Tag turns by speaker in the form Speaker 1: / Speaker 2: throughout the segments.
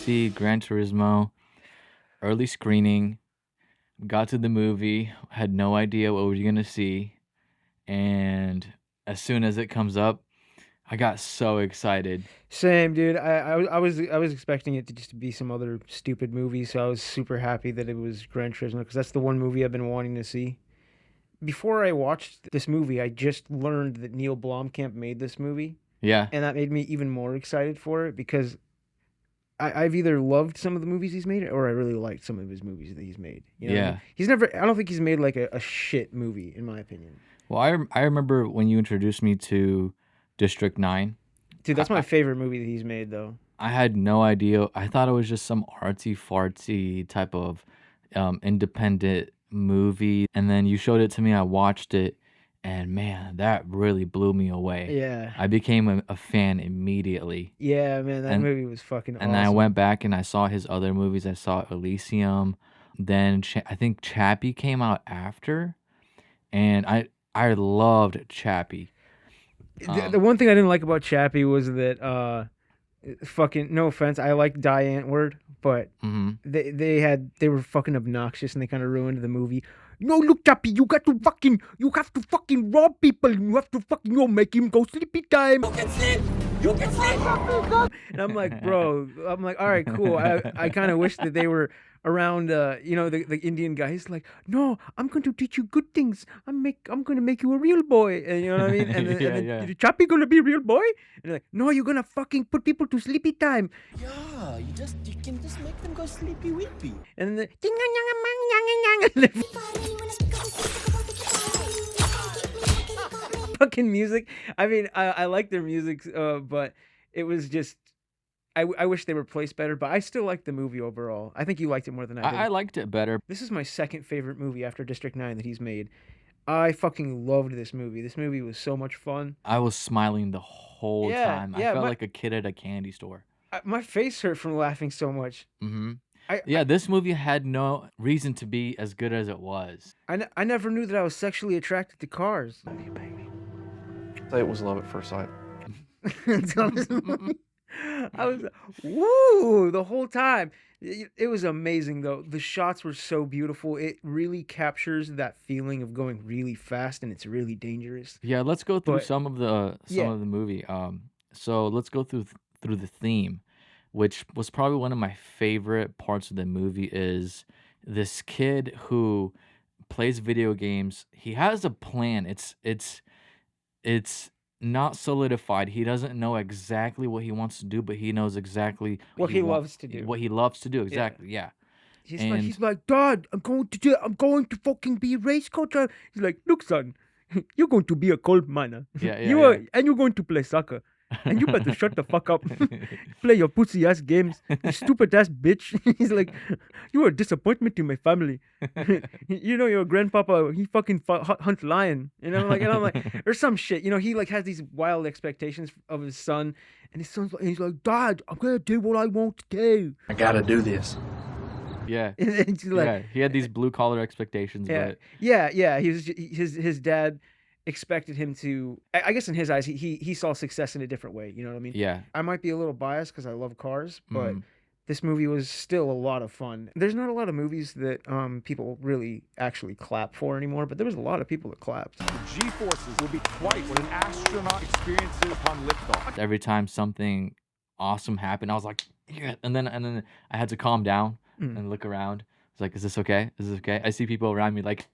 Speaker 1: see Gran Turismo early screening. Got to the movie, had no idea what we were gonna see, and as soon as it comes up, I got so excited.
Speaker 2: Same, dude. I was expecting it to just be some other stupid movie, so I was super happy that it was Gran Turismo because that's the one movie I've been wanting to see. Before I watched this movie, I just learned that Neil Blomkamp made this movie,
Speaker 1: Yeah,
Speaker 2: and that made me even more excited for it because I've either loved some of the movies he's made or I really liked some of his movies that he's made. You know what I mean?
Speaker 1: yeah.
Speaker 2: He's never. I don't think he's made like a shit movie in my opinion.
Speaker 1: Well, I remember when you introduced me to District 9.
Speaker 2: Dude,
Speaker 1: I
Speaker 2: that's my
Speaker 1: I
Speaker 2: favorite movie that he's made though.
Speaker 1: I had no idea. I thought it was just some artsy-fartsy type of, independent movie, and then you showed it to me, I watched it, and man, that really blew me away.
Speaker 2: Yeah.
Speaker 1: I became a fan immediately,
Speaker 2: Yeah, man, that
Speaker 1: and
Speaker 2: movie was fucking
Speaker 1: and I went
Speaker 2: awesome.
Speaker 1: back and I saw his other movies. I saw Elysium, then I think Chappie came out after, and I loved Chappie.
Speaker 2: The
Speaker 1: Um,
Speaker 2: one thing I didn't like about Chappie was that fucking no offense, I like Die Antwoord, but
Speaker 1: mhm.
Speaker 2: they were fucking obnoxious and they kind of ruined the movie. No, look, Chappie, you have to fucking rob people. You have to fucking make him go sleepy time. You can sleep. You can sleep. And I'm like, bro, I'm like, all right, cool. I kind of wish that they were around, the Indian guy. He's like, no, I'm going to teach you good things. I'm going to make you a real boy. And you know what I mean? And then, and
Speaker 1: Yeah,
Speaker 2: then
Speaker 1: yeah.
Speaker 2: the Chappie going to be a real boy? And they're like, no, you're going to fucking put people to sleepy time.
Speaker 3: Yeah, you can just make them go sleepy weepy.
Speaker 2: And then fucking music. I mean, I like their music, but it was just I wish they were placed better. But I still like the movie overall. I think you liked it more than I
Speaker 1: I
Speaker 2: did.
Speaker 1: liked it better.
Speaker 2: This is my second favorite movie after District 9 that he's made. I fucking loved this movie. This movie was so much fun.
Speaker 1: I was smiling the whole
Speaker 2: Yeah,
Speaker 1: time. I
Speaker 2: yeah.
Speaker 1: felt
Speaker 2: My
Speaker 1: like a kid at a candy store.
Speaker 2: my face hurt from laughing so much.
Speaker 1: Mhm.
Speaker 2: I
Speaker 1: Yeah, this movie had no reason to be as good as it was.
Speaker 2: I never knew that I was sexually attracted to cars.
Speaker 4: Say it was love at first sight.
Speaker 2: Until this movie. I was woo the whole time. It was amazing though. The shots were so beautiful. It really captures that feeling of going really fast and it's really dangerous.
Speaker 1: Yeah, let's go through
Speaker 2: But
Speaker 1: some
Speaker 2: yeah,
Speaker 1: of the movie. So let's go through the theme, which was probably one of my favorite parts of the movie. Is this kid who plays video games? He has a plan. It's not solidified. He doesn't know exactly what he wants to do, but he knows exactly
Speaker 2: what he loves to do.
Speaker 1: what he loves to do.
Speaker 2: Yeah.
Speaker 1: Exactly. Yeah.
Speaker 2: He's like,
Speaker 1: And
Speaker 2: he's like, Dad, I'm going to fucking be a race car driver. He's like, look, son, you're going to be a coal miner.
Speaker 1: yeah,
Speaker 2: You are,
Speaker 1: yeah,
Speaker 2: and you're going to play soccer. And you better
Speaker 1: yeah.
Speaker 2: shut the fuck up. Play your pussy ass games, you stupid ass bitch. He's like, you are a disappointment to my family. Your grandpapa, he fucking hunt lion. And I'm like, or some shit. He like has these wild expectations of his son, and he's like, Dad, I'm gonna do what I want to do.
Speaker 4: I gotta do this.
Speaker 1: Yeah.
Speaker 2: And he's like,
Speaker 1: Yeah, he had these blue collar expectations,
Speaker 2: yeah,
Speaker 1: but
Speaker 2: yeah. His dad expected him to. I guess in his eyes, he saw success in a different way. You know what I mean?
Speaker 1: yeah.
Speaker 2: I might be a little biased because I love cars, but
Speaker 1: Mhm.
Speaker 2: this movie was still a lot of fun. There's not a lot of movies that people really actually clap for anymore, but there was a lot of people that clapped.
Speaker 5: The G-forces will be quite what an astronaut experiences upon liftoff.
Speaker 1: Every time something awesome happened, I was like, yeah. And then I had to calm down
Speaker 2: Mm.
Speaker 1: and look around. I was like, is this okay? Is this okay? I see people around me like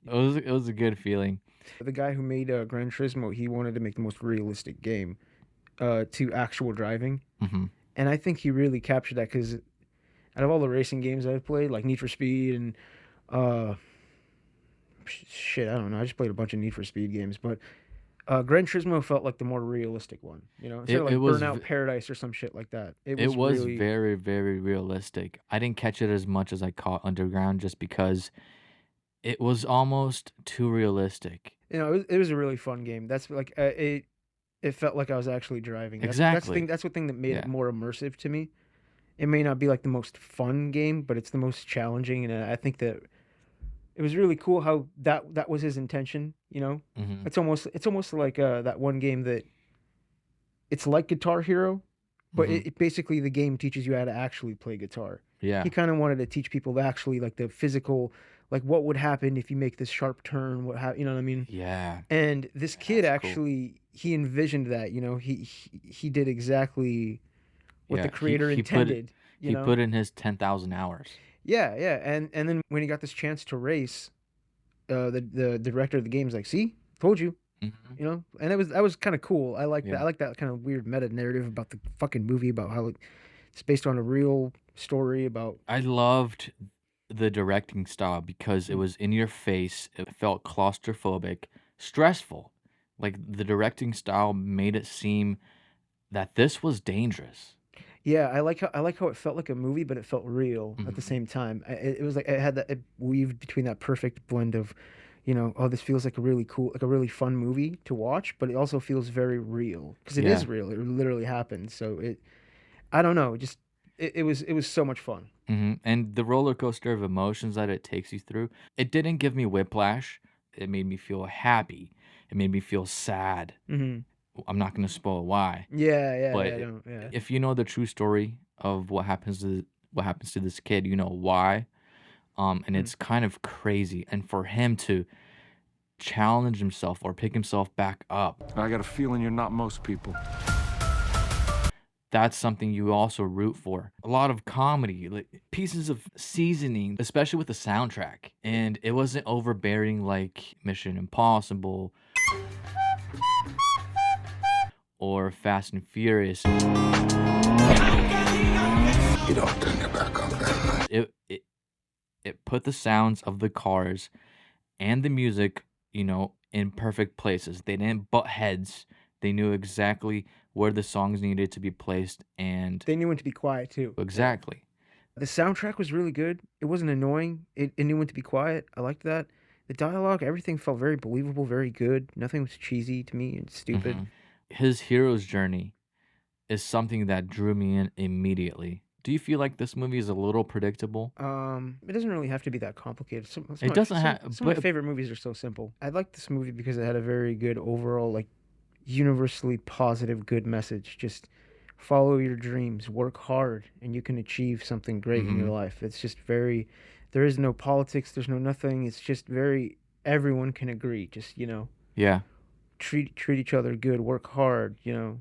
Speaker 1: it was a good feeling.
Speaker 2: The guy who made Gran Turismo, he wanted to make the most realistic game to actual driving,
Speaker 1: Hmm.
Speaker 2: and I think he really captured that because out of all the racing games I've played, like Need for Speed and uh, shit, I don't know. I just played a bunch of Need for Speed games, but Gran Turismo felt like the more realistic one. Instead of
Speaker 1: It
Speaker 2: like
Speaker 1: was
Speaker 2: Burnout Paradise or some shit like that. It
Speaker 1: it
Speaker 2: was
Speaker 1: was
Speaker 2: really
Speaker 1: very, very realistic. I didn't catch it as much as I caught Underground just because it was almost too realistic.
Speaker 2: it was a really fun game. That's like it felt like I was actually driving. That's the thing.
Speaker 1: Exactly.
Speaker 2: That's the thing that made
Speaker 1: Yeah.
Speaker 2: it more immersive to me. It may not be like the most fun game, but it's the most challenging, and I think that it was really cool how that was his intention.
Speaker 1: Hmm.
Speaker 2: It's almost like that one game that it's like Guitar Hero, but it basically the game teaches you how to actually play guitar.
Speaker 1: Yeah.
Speaker 2: He kind of wanted to teach people to actually like the physical, like what would happen if you make this sharp turn, you know what I mean?
Speaker 1: Yeah.
Speaker 2: And this kid
Speaker 1: That's cool.
Speaker 2: actually he envisioned that, you know, he did exactly what
Speaker 1: Yeah.
Speaker 2: the creator intended.
Speaker 1: He put in his 10,000 hours.
Speaker 2: Yeah, yeah, and then when he got this chance to race, the director of the game's like, "See, told you,"
Speaker 1: Mhm.
Speaker 2: you know, and that was kind of cool. I like that.
Speaker 1: Yeah.
Speaker 2: I like that kind of weird meta narrative about the fucking movie about how it's based on a real story about.
Speaker 1: I loved the directing style because it
Speaker 2: Mm.
Speaker 1: was in your face. It felt claustrophobic, stressful. Like the directing style made it seem that this was dangerous.
Speaker 2: Yeah, I like how it felt like a movie, but it felt real at the
Speaker 1: Mhm.
Speaker 2: same time. It was like it had that it weaved between that perfect blend of, you know, oh, this feels like a really cool, like a really fun movie to watch, but it also feels very real because it
Speaker 1: Yeah.
Speaker 2: is real. It literally happened. So I don't know, just it was so much fun.
Speaker 1: And the roller coaster of emotions that it takes you through, it didn't give me whiplash. It made me feel happy. It made me feel sad.
Speaker 2: Hmm.
Speaker 1: I'm not going to spoil why,
Speaker 2: Yeah, yeah,
Speaker 1: but
Speaker 2: yeah, I don't, yeah.
Speaker 1: if you know the true story of what happens to this kid, you know why. And
Speaker 2: Mhm.
Speaker 1: it's kind of crazy. And for him to challenge himself or pick himself back up,
Speaker 5: I got a feeling you're not most people.
Speaker 1: that's something you also root for. A lot of comedy, like pieces of seasoning, especially with the soundtrack. And it wasn't overbearing like Mission Impossible or Fast and Furious.
Speaker 6: You don't turn your back on that.
Speaker 1: It put the sounds of the cars and the music, in perfect places. They didn't butt heads. They knew exactly where the songs needed to be placed and
Speaker 2: They knew when to be quiet too.
Speaker 1: exactly.
Speaker 2: The soundtrack was really good. It wasn't annoying. It knew when to be quiet. I liked that. The dialogue, everything felt very believable, very good. Nothing was cheesy to me and stupid.
Speaker 1: Mhm. His hero's journey is something that drew me in immediately. Do you feel like this movie is a little predictable?
Speaker 2: It doesn't really have to be that complicated.
Speaker 1: It doesn't have,
Speaker 2: Some of my
Speaker 1: but
Speaker 2: favorite movies are so simple. I liked this movie because it had a very good overall, like, universally positive, good message. Just follow your dreams, work hard, and you can achieve something great in your
Speaker 1: Mhm.
Speaker 2: life. It's just very, there is no politics, there's no nothing. It's just very, everyone can agree. Just, you know,
Speaker 1: Yeah,
Speaker 2: treat each other good, work hard, you know,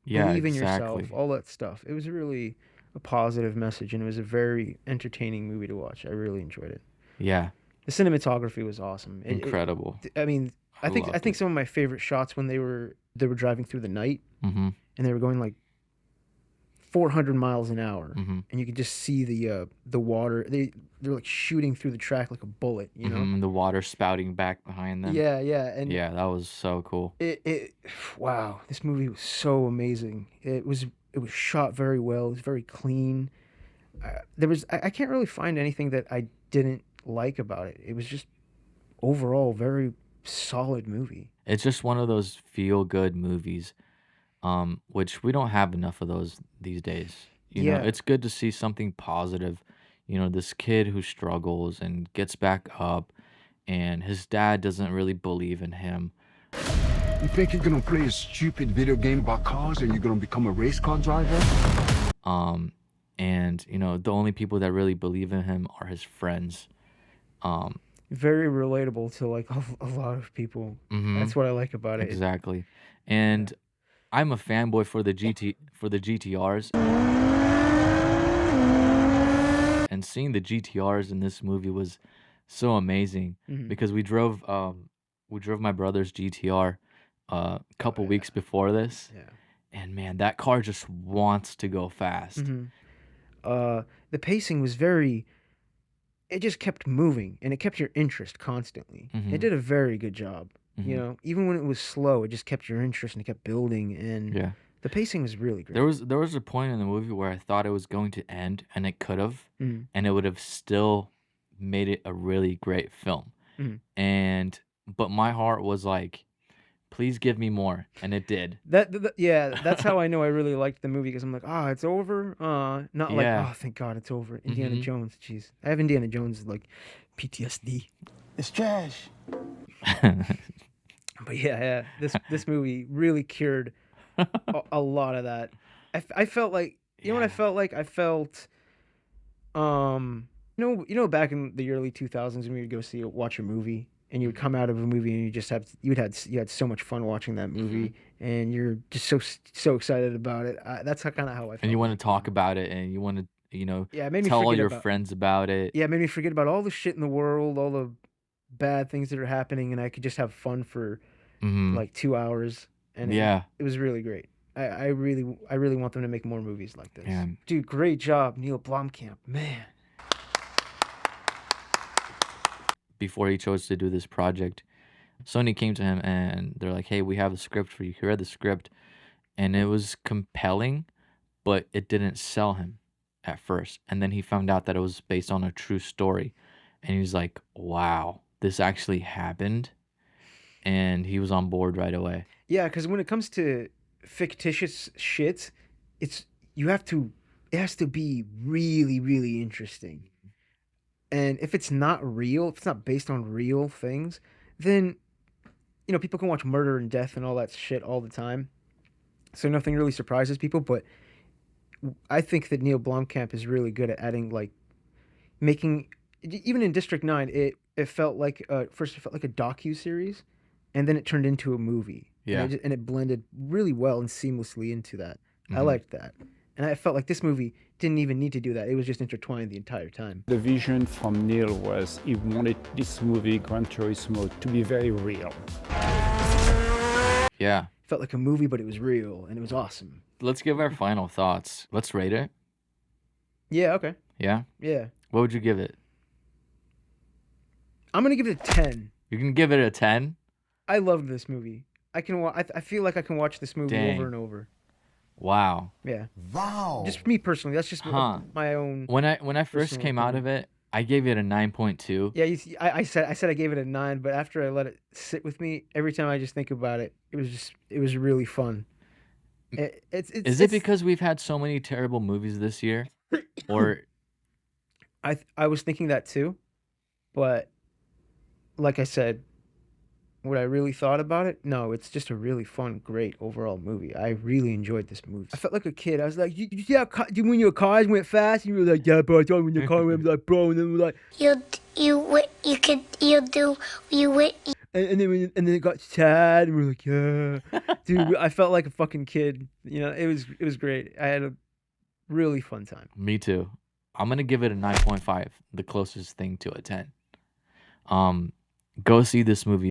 Speaker 1: yeah,
Speaker 2: believe in yourself,
Speaker 1: exactly.
Speaker 2: all that stuff. It was really a positive message, and it was a very entertaining movie to watch. I really enjoyed it.
Speaker 1: Yeah,
Speaker 2: The cinematography was awesome.
Speaker 1: incredible.
Speaker 2: I mean,
Speaker 1: I
Speaker 2: I
Speaker 1: loved
Speaker 2: think
Speaker 1: it.
Speaker 2: some of my favorite shots when they were driving through the night
Speaker 1: Mhm.
Speaker 2: and they were going like 400 miles an hour,
Speaker 1: Mhm.
Speaker 2: and you could just see the water. They're like shooting through the track like a bullet, you know?
Speaker 1: Mhm. The water spouting back behind them.
Speaker 2: Yeah, yeah, and
Speaker 1: Yeah, that was so cool.
Speaker 2: it wow, this movie was so amazing. It was shot very well. It was very clean. I can't really find anything that I didn't like about it. It was just overall very solid movie.
Speaker 1: It's just one of those feel good movies, which we don't have enough of those these days.
Speaker 2: Yeah.
Speaker 1: It's good to see something positive. This kid who struggles and gets back up, and his dad doesn't really believe in him.
Speaker 6: You think you're gonna play a stupid video game about cars and you're gonna become a race car driver?
Speaker 1: And the only people that really believe in him are his friends. Um,
Speaker 2: Very relatable to like a lot of people.
Speaker 1: mhm,
Speaker 2: That's what I like about it.
Speaker 1: exactly. And I'm a fanboy for the GTRs. And seeing the GTRs in this movie was so amazing
Speaker 2: Mhm.
Speaker 1: because we drove my brother's GTR a couple
Speaker 2: yeah.
Speaker 1: weeks before this,
Speaker 2: Yeah.
Speaker 1: and man, that car just wants to go fast.
Speaker 2: Mhm. The pacing was very. It just kept moving, and it kept your interest constantly. It
Speaker 1: Mhm.
Speaker 2: did a very good job. You
Speaker 1: Mhm.
Speaker 2: know, even when it was slow, it just kept your interest and it kept building. And
Speaker 1: Yeah.
Speaker 2: the pacing was really
Speaker 1: There
Speaker 2: great.
Speaker 1: was there was a point in the movie where I thought it was going to end, and it could have,
Speaker 2: Mhm.
Speaker 1: and it would have still made it a really great film.
Speaker 2: Mhm.
Speaker 1: But my heart was like, please give me more, and it did.
Speaker 2: Yeah, that's how I know I really liked the movie because I'm like, ah, it's over. Not like,
Speaker 1: Yeah.
Speaker 2: oh, thank God it's over. Indiana
Speaker 1: Mhm.
Speaker 2: Jones, jeez, I have Indiana Jones like PTSD.
Speaker 3: It's trash.
Speaker 2: But yeah, yeah, this movie really cured a lot of that. I felt like, you know what I
Speaker 1: Yeah.
Speaker 2: felt like? I felt, back in the early 2000s when you'd watch a movie, and you would come out of a movie and you had so much fun watching that movie, and you're just so excited about it. That's kind of how I felt.
Speaker 1: And you want
Speaker 2: like,
Speaker 1: to talk about it, and you want to,
Speaker 2: Yeah, it made me
Speaker 1: tell all
Speaker 2: forget
Speaker 1: your
Speaker 2: about.
Speaker 1: friends about it.
Speaker 2: Yeah, it made me forget about all the shit in the world, all the bad things that are happening, and I could just have fun for
Speaker 1: Hmm.
Speaker 2: like 2 hours, and
Speaker 1: Yeah.
Speaker 2: it was really great. I really want them to make more movies like this.
Speaker 1: Man.
Speaker 2: Dude, great job, Neil Blomkamp. Man.
Speaker 1: Before he chose to do this project, Sony came to him and they're like, "Hey, we have a script for you. Here are the script," and it was compelling, but it didn't sell him at first. And then he found out that it was based on a true story, and he was like, "Wow, this actually happened," and he was on board right away.
Speaker 2: Yeah, because when it comes to fictitious shit, it's it has to be really, really interesting. And if it's not real, if it's not based on real things, then people can watch murder and death and all that shit all the time. So nothing really surprises people, but I think that Neil Blomkamp is really good at adding like making even in District 9, it felt like first it felt like a docu series, and then it turned into a movie.
Speaker 1: Yeah.
Speaker 2: And it blended really well and seamlessly into that. I
Speaker 1: Mhm.
Speaker 2: liked that. And I felt like this movie didn't even need to do that. It was just intertwined the entire time.
Speaker 7: The vision from Neil was he wanted this movie, Gran Turismo, to be very real.
Speaker 1: Yeah.
Speaker 2: It felt like a movie, but it was real and it was awesome.
Speaker 1: Let's give our final thoughts. Let's rate it.
Speaker 2: Yeah, okay.
Speaker 1: Yeah.
Speaker 2: Yeah.
Speaker 1: What would you give it?
Speaker 2: I'm going to give it a 10.
Speaker 1: You can give it a 10?
Speaker 2: I loved this movie. I feel like I can watch this movie
Speaker 1: Dang.
Speaker 2: over and over.
Speaker 1: Wow.
Speaker 2: Yeah.
Speaker 6: Wow.
Speaker 2: Just me personally. That's just
Speaker 1: Huh.
Speaker 2: my own.
Speaker 1: When I first
Speaker 2: Personal
Speaker 1: came out of it, I gave it a 9.2.
Speaker 2: Yeah, I said I gave it a 9, but after I let it sit with me, every time I just think about it, it was really fun.
Speaker 1: Is it because we've had so many terrible movies this year? Or
Speaker 2: I was thinking that too, but like I said, what I really thought about it, no, it's just a really fun, great overall movie. I really enjoyed this movie. I felt like a kid. I was like, you see how when your cars went fast, and you were like, yeah, bro, I thought when your car went like, bro, and then we're like, and then it got sad, and we're like, yeah, dude, I felt like a fucking kid. It was great. I had a really fun time.
Speaker 1: me too. I'm gonna give it a 9.5, the closest thing to a 10. Go see this movie.